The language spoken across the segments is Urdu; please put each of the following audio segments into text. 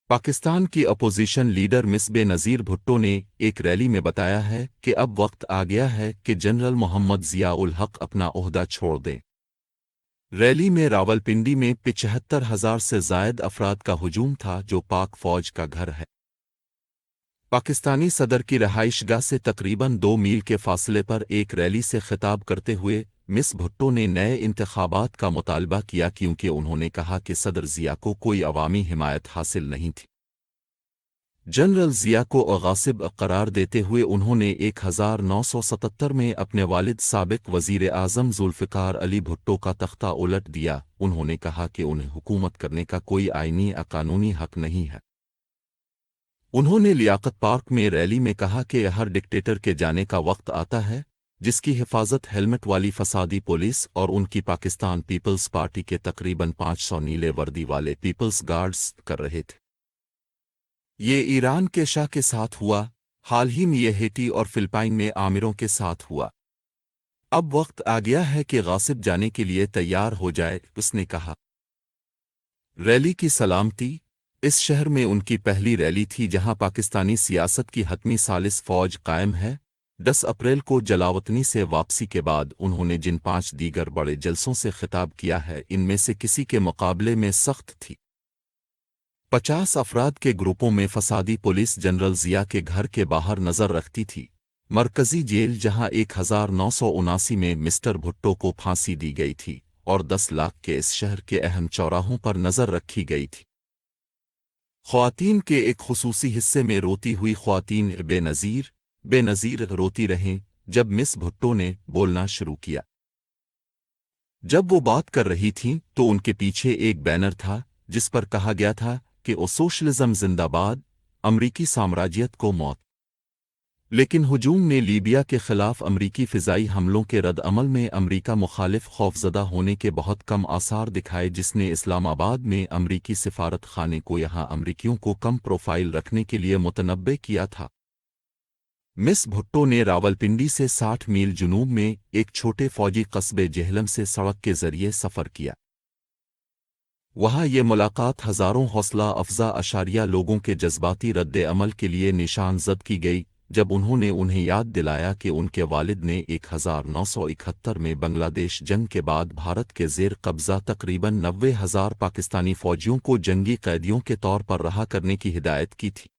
پاکستان کی اپوزیشن لیڈر مس بے نظیر بھٹو نے ایک ریلی میں بتایا ہے کہ اب وقت آ گیا ہے کہ جنرل محمد ضیاء الحق اپنا عہدہ چھوڑ دیں۔ ریلی میں راولپنڈی میں 75,000 سے زائد افراد کا ہجوم تھا جو پاک فوج کا گھر ہے۔ پاکستانی صدر کی رہائش گاہ سے تقریباً 2 میل کے فاصلے پر ایک ریلی سے خطاب کرتے ہوئے مس بھٹو نے نئے انتخابات کا مطالبہ کیا کیونکہ انہوں نے کہا کہ صدر ضیاء کو کوئی عوامی حمایت حاصل نہیں تھی۔ جنرل ضیاء کو غاصب قرار دیتے ہوئے انہوں نے 1977 میں اپنے والد سابق وزیر اعظم ذوالفقار علی بھٹو کا تختہ الٹ دیا۔ انہوں نے کہا کہ انہیں حکومت کرنے کا کوئی آئینی یا قانونی حق نہیں ہے۔ انہوں نے لیاقت پارک میں ریلی میں کہا کہ ہر ڈکٹیٹر کے جانے کا وقت آتا ہے جس کی حفاظت ہیلمٹ والی فسادی پولیس اور ان کی پاکستان پیپلز پارٹی کے تقریباً 500 نیلے وردی والے پیپلز گارڈز کر رہے تھے۔ یہ ایران کے شاہ کے ساتھ ہوا، حال ہی میں یہ ہیٹی اور فلپائن میں آمروں کے ساتھ ہوا۔ اب وقت آ گیا ہے کہ غاصب جانے کے لیے تیار ہو جائے، اس نے کہا۔ ریلی کی سلامتی اس شہر میں ان کی پہلی ریلی تھی جہاں پاکستانی سیاست کی حتمی ثالث فوج قائم ہے۔ 10 اپریل کو جلاوطنی سے واپسی کے بعد انہوں نے جن 5 دیگر بڑے جلسوں سے خطاب کیا ہے ان میں سے کسی کے مقابلے میں سخت تھی۔ 50 افراد کے گروپوں میں فسادی پولیس جنرل ضیاء کے گھر کے باہر نظر رکھتی تھی۔ مرکزی جیل جہاں 1979 میں مسٹر بھٹو کو پھانسی دی گئی تھی اور 10 لاکھ کے اس شہر کے اہم چوراہوں پر نظر رکھی گئی تھی۔ خواتین کے ایک خصوصی حصے میں روتی ہوئی خواتین بے نظیر روتی رہیں جب مس بھٹو نے بولنا شروع کیا۔ جب وہ بات کر رہی تھیں تو ان کے پیچھے ایک بینر تھا جس پر کہا گیا تھا کہ او سوشلزم زندہ باد، امریکی سامراجیت کو موت۔ لیکن ہجوم نے لیبیا کے خلاف امریکی فضائی حملوں کے رد عمل میں امریکہ مخالف خوفزدہ ہونے کے بہت کم آثار دکھائے جس نے اسلام آباد میں امریکی سفارت خانے کو یہاں امریکیوں کو کم پروفائل رکھنے کے لیے متنبع کیا تھا۔ مس بھٹو نے راولپنڈی سے 60 میل جنوب میں ایک چھوٹے فوجی قصبے جہلم سے سڑک کے ذریعے سفر کیا۔ وہاں یہ ملاقات ہزاروں حوصلہ افزا لوگوں کے جذباتی رد عمل کے لیے نشان زد کی گئی جب انہوں نے انہیں یاد دلایا کہ ان کے والد نے 1971 میں بنگلہ دیش جنگ کے بعد بھارت کے زیر قبضہ تقریباً 90,000 پاکستانی فوجیوں کو جنگی قیدیوں کے طور پر رہا کرنے کی ہدایت کی تھی۔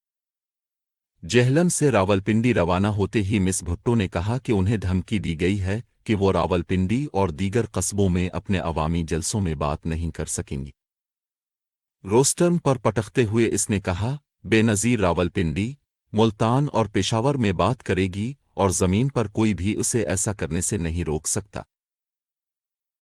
جہلم سے راولپنڈی روانہ ہوتے ہی مس بھٹو نے کہا کہ انہیں دھمکی دی گئی ہے کہ وہ راولپنڈی اور دیگر قصبوں میں اپنے عوامی جلسوں میں بات نہیں کر سکیں گی۔ روسٹرم پر پٹختے ہوئے اس نے کہا، بے نظیر راولپنڈی، ملتان اور پشاور میں بات کرے گی اور زمین پر کوئی بھی اسے ایسا کرنے سے نہیں روک سکتا۔